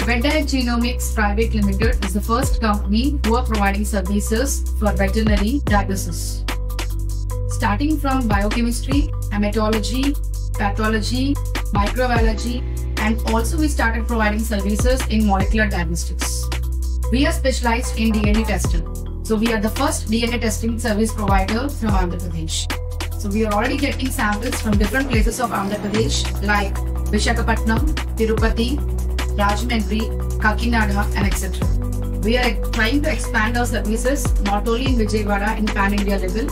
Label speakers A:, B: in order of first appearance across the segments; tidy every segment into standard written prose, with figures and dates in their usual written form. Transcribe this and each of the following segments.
A: Veterinary Genomics Private Limited is the first company who are providing services for veterinary diagnosis. Starting from biochemistry, hematology, pathology, microbiology, and also we started providing services in molecular diagnostics. We are specialized in DNA testing. So we are the first DNA testing service provider from Andhra Pradesh. So we are already getting samples from different places of Andhra Pradesh like Visakhapatnam, Tirupati, Rajahmundry, Kakinada, and etc. We are trying to expand our services not only in Vijayawada in pan-India level,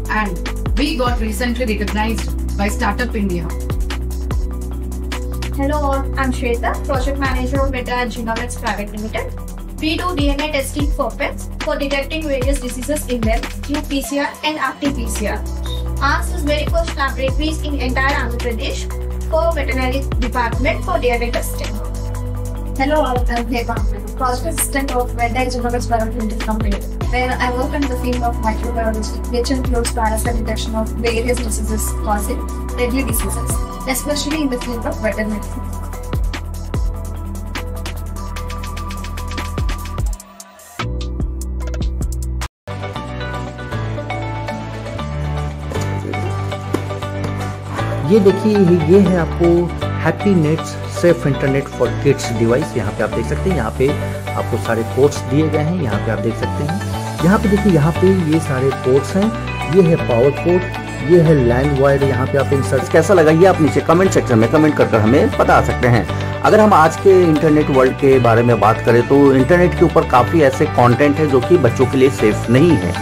A: and we got recently recognized by Startup India.
B: Hello all, I'm Shweta, Project Manager of Veterinary Genomics Private Limited. We do DNA testing for pets for detecting various diseases in them through PCR and RT-PCR. Ours is very first laboratories in entire Andhra Pradesh for veterinary department for DNA testing.
C: Hello all, I'm Heba, Project Assistant of Veterinary Genomics Private Limited Company, where I work in the field of microbiology, which includes parasite detection of various diseases causing deadly diseases, especially in the field of veterinary.
D: ये देखिए, ये है आपको happy nets safe internet for kids device. यहाँ पे आप देख सकते हैं, यहाँ पे आपको सारे पोर्ट्स दिए गए हैं। यहाँ पे आप देख सकते हैं, यहाँ पे देखिए, यहाँ पे ये सारे पोर्ट्स हैं। ये है पावर पोर्ट, ये है लैंड वायर। यहाँ पे आप इंसर्ट। कैसा लगा ये आप नीचे कमेंट सेक्शन में कमेंट कर हमें बता सकते हैं। अगर हम आज के इंटरनेट वर्ल्ड के बारे में बात करें तो इंटरनेट के ऊपर काफ़ी ऐसे कंटेंट है जो कि बच्चों के लिए सेफ नहीं है,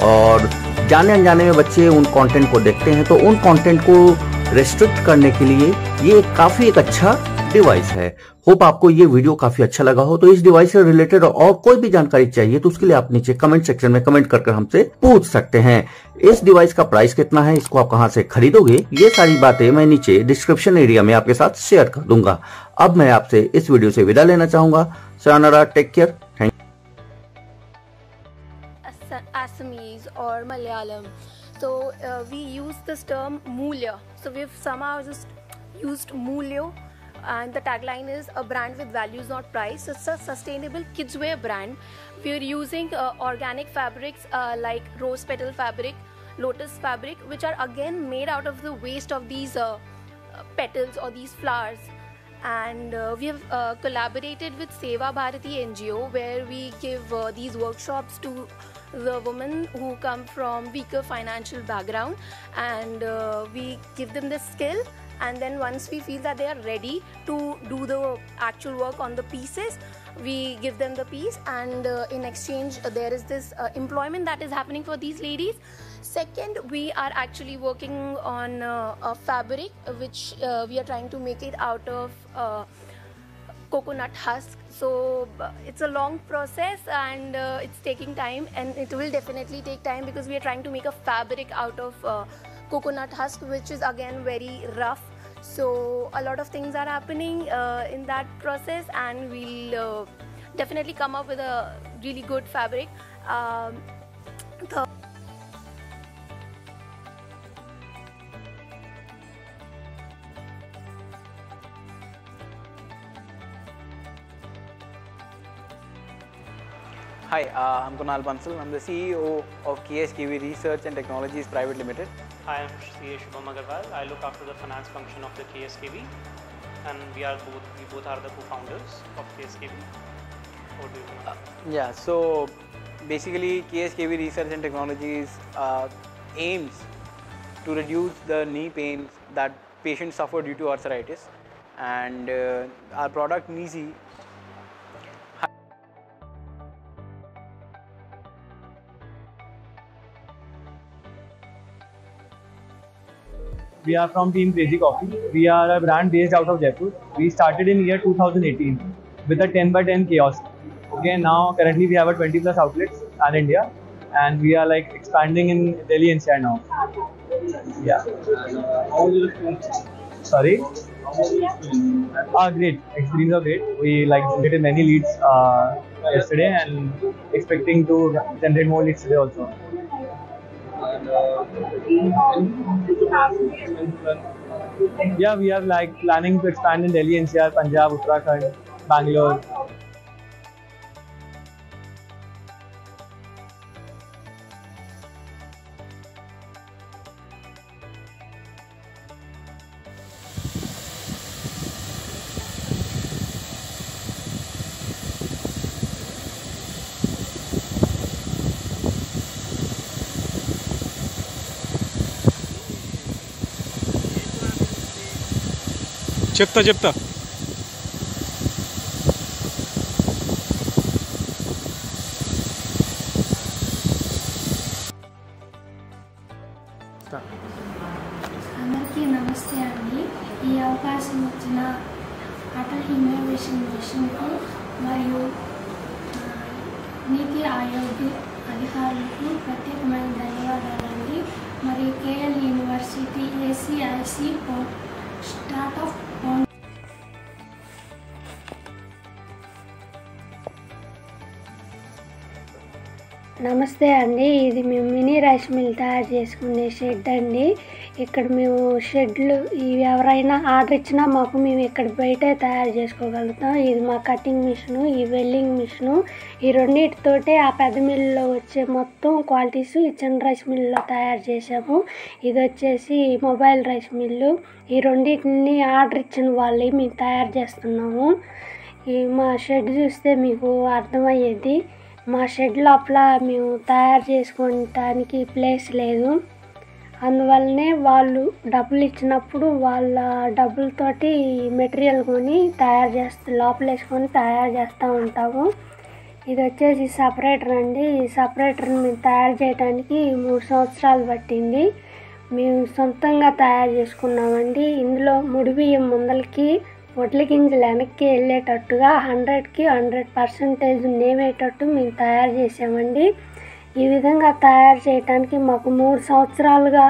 D: और जाने अनजाने में बच्चे उन कंटेंट को देखते हैं। तो उन कंटेंट को रेस्ट्रिक्ट करने के लिए ये काफ़ी एक अच्छा डिवाइस है। होप आपको ये वीडियो काफ़ी अच्छा लगा हो। तो इस डिवाइस से रिलेटेड और कोई भी जानकारी चाहिए तो उसके लिए आप नीचे कमेंट सेक्शन में कमेंट कर हमसे पूछ सकते हैं। इस डिवाइस का प्राइस कितना है, इसको आप कहां से खरीदोगे, ये सारी बातें मैं नीचे डिस्क्रिप्शन एरिया में आपके साथ शेयर कर दूंगा। अब मैं आपसे इस वीडियो से विदा लेना चाहूंगा। sayonara, take care, thank you.
E: Assamese or Malayalam. So we use this term Mulya. So we've somehow just used Mulyo, and the tagline is a brand with values, not price. So it's a sustainable kids wear brand. We're using organic fabrics like rose petal fabric, lotus fabric, which are again made out of the waste of these petals or these flowers. And we have collaborated with Seva Bharati NGO, where we give these workshops to the women who come from weaker financial background, and we give them the skill, and then once we feel that they are ready to do the actual work on the pieces, we give them the piece, and in exchange there is this employment that is happening for these ladies. Second, we are actually working on a fabric which we are trying to make it out of coconut husk. So it's a long process, and it's taking time, and it will definitely take time because we are trying to make a fabric out of coconut husk, which is again very rough. So a lot of things are happening in that process, and we'll definitely come up with a really good fabric.
F: Hi, I'm Kunal Bansal. I'm the CEO of KSKV Research and Technologies Private Limited.
G: Hi, I'm CA Shubham Agarwal. I look after the finance function of the KSKV, and we both are the co-founders of KSKV. What do you know?
F: Yeah, so basically KSKV Research and Technologies aims to reduce the knee pains that patients suffer due to arthritis, and our product Nizi
H: We are from Team Crazy Coffee. We are a brand based out of Jaipur. We started in year 2018 with a 10x10 kiosk. Okay, now currently we have a 20+ outlets in India, and we are like expanding in Delhi NCR now. Yeah. How was your experience? Sorry? Great. Experience are great. We like generated many leads yesterday, and expecting to generate more leads today also. Yeah, we are like planning to expand in Delhi NCR, Punjab, Uttarakhand, Bangalore.
I: చెప్తా
J: అందరికీ నమస్తే అండి. ఈ అవకాశం ఇచ్చిన Atal innovation మిషన్కు మరియు నీతి ఆయోగ్ అధికారులకు ప్రత్యేకమైన ధన్యవాదాలండి. మరియు కేఎల్ యూనివర్సిటీ ఏసీఐసి స్టార్ట్అప్ నమస్తే అండి. ఇది మేము మినీ రైస్ మిల్ తయారు చేసుకునే షెడ్ అండి. ఇక్కడ మేము షెడ్లు ఇవి ఎవరైనా ఆర్డర్ ఇచ్చినా మాకు మేము ఇక్కడ బయటే తయారు చేసుకోగలుగుతాం. ఇది మా కటింగ్ మిషను, ఈ వెల్డింగ్ మిషను, ఈ రెండింటితోటే ఆ పెద్ద మిల్లులో వచ్చే మొత్తం క్వాలిటీస్ ఈ చిన్న రైస్ మిల్లులో తయారు చేసాము. ఇది వచ్చేసి మొబైల్ రైస్ మిల్లు. ఈ రెండింటిని ఆర్డర్ ఇచ్చిన వాళ్ళు మేము తయారు చేస్తున్నాము. ఈ మా షెడ్ చూస్తే మీకు అర్థమయ్యేది. మా షెడ్ లోపల మేము తయారు చేసుకోవటానికి ప్లేస్ లేదు. అందువల్లనే వాళ్ళు డబ్బులు ఇచ్చినప్పుడు వాళ్ళ డబ్బులతోటి మెటీరియల్ కొని లోపల వేసుకొని తయారు చేస్తూ ఉంటాము. ఇది వచ్చేసి సపరేటర్ అండి. ఈ సపరేటర్ని మేము తయారు చేయడానికి 3 సంవత్సరాలు పట్టింది. మేము సొంతంగా తయారు చేసుకున్నామండి. ఇందులో ముడి బియ్యం ముందలకి వడ్ల గింజలు వెనక్కి వెళ్ళేటట్టుగా 100కి 100% నేమేటట్టు మేము తయారు చేసామండి. ఈ విధంగా తయారు చేయడానికి మాకు 3 సంవత్సరాలుగా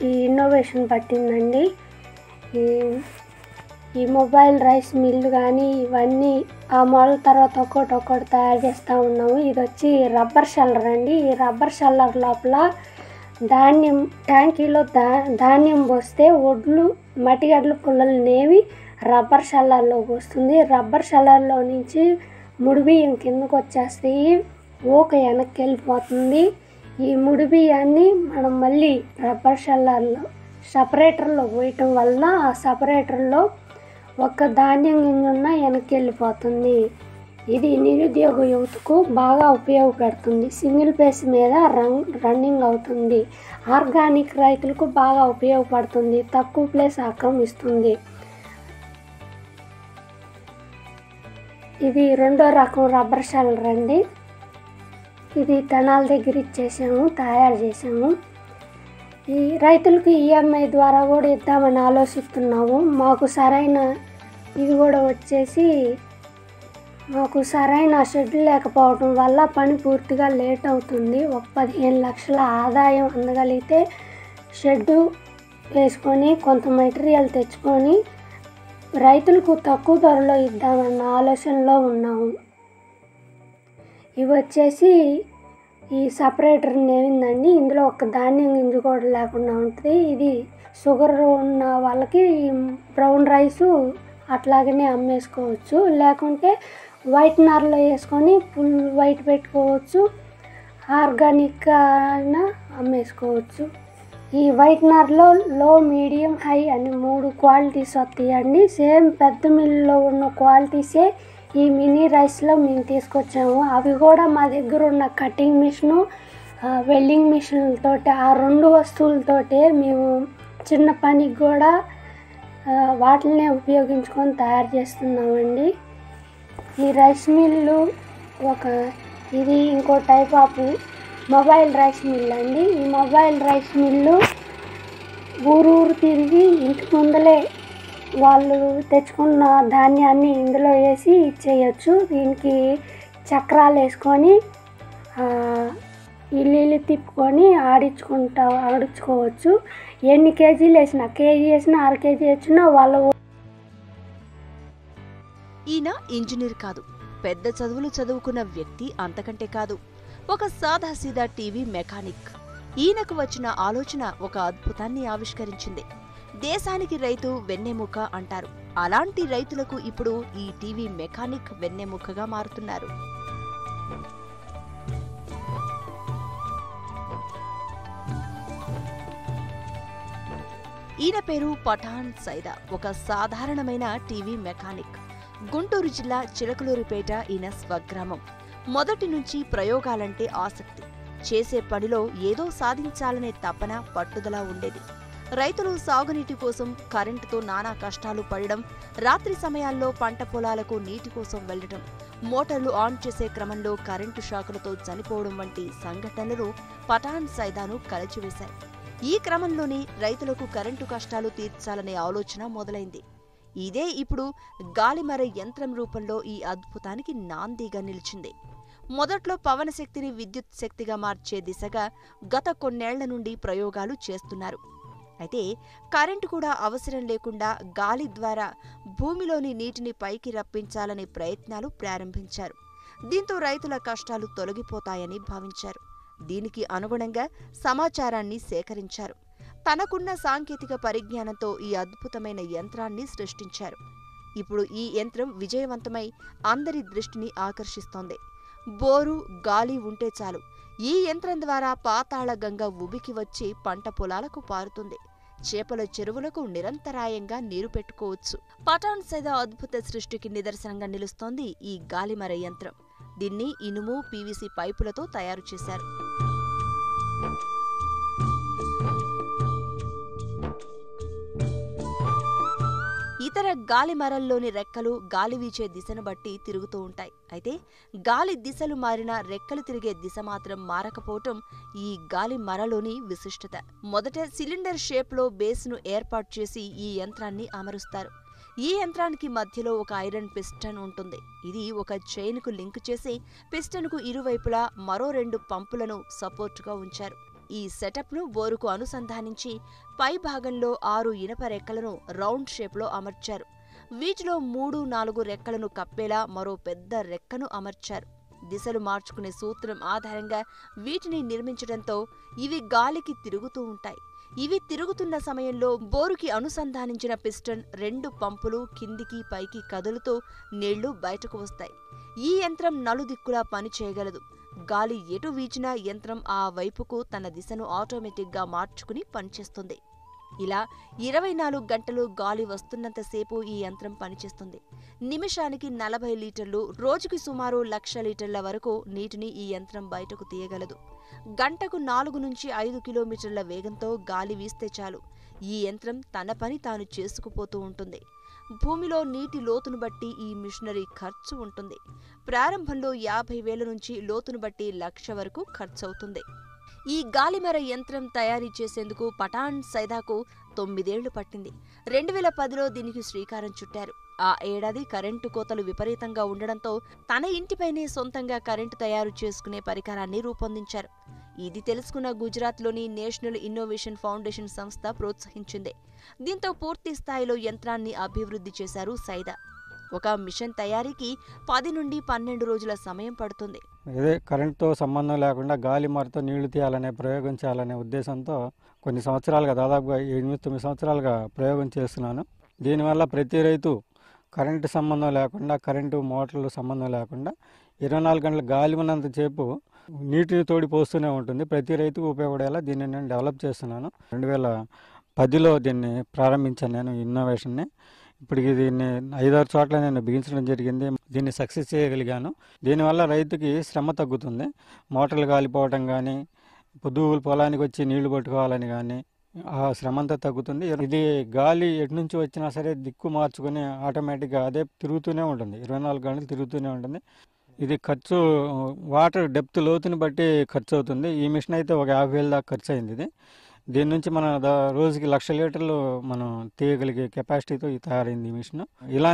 J: ఈ ఇన్నోవేషన్ పట్టిందండి. ఈ మొబైల్ రైస్ మిల్లు కానీ ఇవన్నీ ఆ మోడల్ తర్వాత ఒక్కొక్కటి తయారు చేస్తూ ఉన్నాము. ఇది వచ్చి రబ్బర్ షెల్లర్ అండి. ఈ రబ్బర్ షెల్లర్ లోపల ట్యాంకీలో ధాన్యం పోస్తే ఒడ్లు మట్టిగడ్డలు పుల్లలు నేవి రబ్బర్ షెల్లర్లోకి వస్తుంది. రబ్బర్ షెల్లర్లో నుంచి ముడి బియ్యం కిందకు వచ్చేస్తాయి, ఊక వెనక్కి వెళ్ళిపోతుంది. ఈ ముడి బియ్యాన్ని మనం మళ్ళీ రబ్బర్ షెల్లర్లో సపరేటర్లో పోయటం వల్ల ఆ సపరేటర్లో ఒక్క ధాన్యం గింజున్న వెనక్కి వెళ్ళిపోతుంది. ఇది నిరుద్యోగ యువతకు బాగా ఉపయోగపడుతుంది. సింగిల్ పేస్ మీద రన్నింగ్ అవుతుంది. ఆర్గానిక్ రైతులకు బాగా ఉపయోగపడుతుంది. తక్కువ ప్లేస్ ఆక్రమిస్తుంది. ఇది 2వ రకం రబ్బర్ షెల్లర్ అండి. ఇది తెనాల దగ్గర తయారు చేసాము. ఈ రైతులకు ఈఎంఐ ద్వారా కూడా ఇద్దామని ఆలోచిస్తున్నాము. ఇది కూడా వచ్చేసి మాకు సరైన షెడ్ లేకపోవడం వల్ల పని పూర్తిగా లేట్ అవుతుంది. ఒక 15 లక్షల ఆదాయం అందగలిగితే షెడ్డు వేసుకొని కొంత మెటీరియల్ తెచ్చుకొని రైతులకు తక్కువ ధరలో ఇద్దామన్న ఆలోచనలో ఉన్నాము. ఇవి వచ్చేసి ఈ సపరేటర్ నేమిందండి. ఇందులో ఒక ధాన్యం గింజ కూడా లేకుండా ఉంటుంది. ఇది షుగర్ ఉన్న వాళ్ళకి బ్రౌన్ రైసు అట్లాగనే అమ్మేసుకోవచ్చు. లేకుంటే వైట్ నార్లో వేసుకొని ఫుల్ వైట్ పెట్టుకోవచ్చు. ఆర్గానిక్ అయినా అమ్మేసుకోవచ్చు. ఈ వైట్ నార్లో లో, మీడియం, హై అని 3 క్వాలిటీస్ వస్తాయండి. సేమ్ పెద్ద మిల్లులో ఉన్న క్వాలిటీసే ఈ మినీ రైస్లో మేము తీసుకొచ్చాము. అవి కూడా మా దగ్గర ఉన్న కటింగ్ మిషను, వెల్డింగ్ మిషన్లతోటి ఆ 2 వస్తువులతోటే మేము చిన్న పనికి కూడా వాటినే ఉపయోగించుకొని తయారు చేస్తున్నామండి. ఈ రైస్ మిల్లు ఇది ఇంకో type of mobile rice mill అండి. ఈ మొబైల్ రైస్ మిల్లు ఊరు తిరిగి ఇంటి ముందలే వాళ్ళు తెచ్చుకున్న ధాన్యాన్ని ఇందులో వేసి ఇచ్చేయచ్చు. దీనికి చక్రాలు వేసుకొని ఇల్లు తిప్పుకొని ఆడించుకోవచ్చు. ఎన్ని కేజీలు వేసినా, కేజీ వేసినా, 1/2 కేజీ వేసినా వాళ్ళు.
K: ఈయన ఇంజనీర్ కాదు, పెద్ద చదువులు చదువుకున్న వ్యక్తి అంతకంటే కాదు. ఒక సాదాసీదా టీవీ మెకానిక్. ఈయనకు వచ్చిన ఆలోచన ఒక అద్భుతాన్ని ఆవిష్కరించింది. దేశానికి రైతు వెన్నెముక అంటారు. అలాంటి రైతులకు ఇప్పుడు ఈ టీవీ మెకానిక్ వెన్నెముకగా మారుతున్నారు. ఈయన పేరు పఠాన్ సైదా. ఒక సాధారణమైన టీవీ మెకానిక్. గుంటూరు జిల్లా చిలకలూరిపేట ఈయన స్వగ్రామం. మొదటి నుంచి ప్రయోగాలంటే ఆసక్తి. చేసే పనిలో ఏదో సాధించాలనే తపన, పట్టుదల ఉండేది. రైతులు సాగునీటి కోసం కరెంటుతో నానా కష్టాలు పడడం, రాత్రి సమయాల్లో పంట పొలాలకు నీటి కోసం వెళ్లడం, మోటార్లు ఆన్ చేసే క్రమంలో కరెంటు షాకులతో చనిపోవడం వంటి సంఘటనలు పఠాన్ సైదాను కలచివేశాయి. ఈ క్రమంలోనే రైతులకు కరెంటు కష్టాలు తీర్చాలనే ఆలోచన మొదలైంది. ఇదే ఇప్పుడు గాలిమర యంత్రం రూపంలో ఈ అద్భుతానికి నాందిగా నిలిచింది. మొదట్లో పవన శక్తిని విద్యుత్ శక్తిగా మార్చే దిశగా గత కొన్నేళ్ల నుండి ప్రయోగాలు చేస్తున్నారు. అయితే కరెంటు కూడా అవసరం లేకుండా గాలి ద్వారా భూమిలోని నీటిని పైకి రప్పించాలనే ప్రయత్నాలు ప్రారంభించారు. దీంతో రైతుల కష్టాలు తొలగిపోతాయని భావించారు. దీనికి అనుగుణంగా సమాచారాన్ని సేకరించారు. తనకున్న సాంకేతిక పరిజ్ఞానంతో ఈ అద్భుతమైన యంత్రాన్ని సృష్టించారు. ఇప్పుడు ఈ యంత్రం విజయవంతమై అందరి దృష్టిని ఆకర్షిస్తోంది. బోరు, గాలి ఉంటే చాలు ఈ యంత్రం ద్వారా పాతాళ గంగ ఉబికి వచ్చి పంట పొలాలకు పారుతుంది. చేపల చెరువులకు నిరంతరాయంగా నీరు పెట్టుకోవచ్చు. పఠాన్ సైదా అద్భుత సృష్టికి నిదర్శనంగా నిలుస్తోంది ఈ గాలిమర యంత్రం. దీన్ని ఇనుము, పీవీసీ పైపులతో తయారు చేశారు. ఇతర గాలి మరల్లోని రెక్కలు గాలి వీచే దిశను బట్టి తిరుగుతూ ఉంటాయి. అయితే గాలి దిశలు మారినా రెక్కలు తిరిగే దిశ మాత్రం మారకపోవటం ఈ గాలి మరలోని విశిష్టత. మొదట సిలిండర్ షేప్లో బేస్ను ఏర్పాటు చేసి ఈ యంత్రాన్ని అమరుస్తారు. ఈ యంత్రానికి మధ్యలో ఒక ఐరన్ పిస్టన్ ఉంటుంది. ఇది ఒక చైన్కు లింక్ చేసి పిస్టన్కు ఇరువైపులా మరో 2 పంపులను సపోర్టుగా ఉంచారు. ఈ సెటప్ను బోరుకు అనుసంధానించి పై భాగంలో 6 ఇనప రెక్కలను రౌండ్ షేప్లో అమర్చారు. వీటిలో 3-4 రెక్కలను కప్పేలా మరో పెద్ద రెక్కను అమర్చారు. దిశలు మార్చుకునే సూత్రం ఆధారంగా వీటిని నిర్మించడంతో ఇవి గాలికి తిరుగుతూ ఉంటాయి. ఇవి తిరుగుతున్న సమయంలో బోరుకి అనుసంధానించిన పిస్టన్ 2 పంపులు కిందికి పైకి కదులుతూ నీళ్లు బయటకు వస్తాయి. ఈ యంత్రం నలుదిక్కులా పనిచేయగలదు. గాలి ఎటు వీచినా యంత్రం ఆ వైపుకు తన దిశను ఆటోమేటిక్గా మార్చుకుని పనిచేస్తుంది. ఇలా 24 గంటలు గాలి వస్తున్నంతసేపు ఈ యంత్రం పనిచేస్తుంది. నిమిషానికి 40 లీటర్లు, రోజుకి సుమారు 1,00,000 లీటర్ల వరకు నీటిని ఈ యంత్రం బయటకు తీయగలదు. గంటకు 4 నుంచి 5 కిలోమీటర్ల వేగంతో గాలి వీస్తే చాలు ఈ యంత్రం తన పని తాను చేసుకుపోతూ ఉంటుంది. భూమిలో నీటి లోతును బట్టి ఈ మిషనరీ ఖర్చు ఉంటుంది. ప్రారంభంలో 50,000 నుంచి లోతును బట్టి 1,00,000 వరకు ఖర్చవుతుంది. ఈ గాలిమర యంత్రం తయారీ చేసేందుకు పఠాన్ సైదాకు 9 ఏళ్లు పట్టింది. 2010లో దీనికి శ్రీకారం చుట్టారు. ఆ ఏడాది కరెంటు కోతలు విపరీతంగా ఉండడంతో తన ఇంటిపైనే సొంతంగా కరెంటు తయారు చేసుకునే పరికరాన్ని రూపొందించారు. ఇది తెలుసుకున్న గుజరాత్లోని నేషనల్ ఇన్నోవేషన్ ఫౌండేషన్ సంస్థ ప్రోత్సహించింది. దీంతో పూర్తి స్థాయిలో యంత్రాన్ని అభివృద్ధి చేశారు సైదా. ఒక మిషన్ తయారీకి 10 నుండి 12 రోజుల సమయం పడుతుంది.
L: ఇదే కరెంటుతో సంబంధం లేకుండా గాలిమరతో నీళ్లు తీయాలనే ప్రయోగం చేయాలనే ఉద్దేశంతో కొన్ని సంవత్సరాలుగా, దాదాపుగా 8-9 సంవత్సరాలుగా ప్రయోగం చేస్తున్నాను. దీనివల్ల ప్రతి రైతు కరెంటు సంబంధం లేకుండా, కరెంటు మోటార్లు సంబంధం లేకుండా 24 గంటల గాలి ఉన్నంతసేపు నీటిని తోడి పోస్తూనే ఉంటుంది. ప్రతి రైతుకు ఉపయోగపడేలా దీన్ని నేను డెవలప్ చేస్తున్నాను. 2010లో దీన్ని ప్రారంభించాను నేను ఇన్నోవేషన్ని. ఇప్పటికి దీన్ని 5-6 చోట్ల నేను బిగించడం జరిగింది. దీన్ని సక్సెస్ చేయగలిగాను. దీనివల్ల రైతుకి శ్రమ తగ్గుతుంది. మోటార్లు కాలిపోవడం కానీ, పొద్దుగులు పొలానికి వచ్చి నీళ్లు పట్టుకోవాలని కానీ ఆ శ్రమ అంతా తగ్గుతుంది. ఇది గాలి ఎటు నుంచి వచ్చినా సరే దిక్కు మార్చుకొని ఆటోమేటిక్గా అదే తిరుగుతూనే ఉంటుంది. 24 గంటలు తిరుగుతూనే ఉంటుంది. ఇది ఖర్చు వాటర్ డెప్త్ లోతుని బట్టి ఖర్చు అవుతుంది. ఈ మిషన్ అయితే ఒక 50,000 దాకా ఖర్చు అయింది. ఇది దీని నుంచి మన రోజుకి 1,00,000 లీటర్లు మనం తీయగలిగే కెపాసిటీతో తయారైంది ఈ మిషన్. ఇలా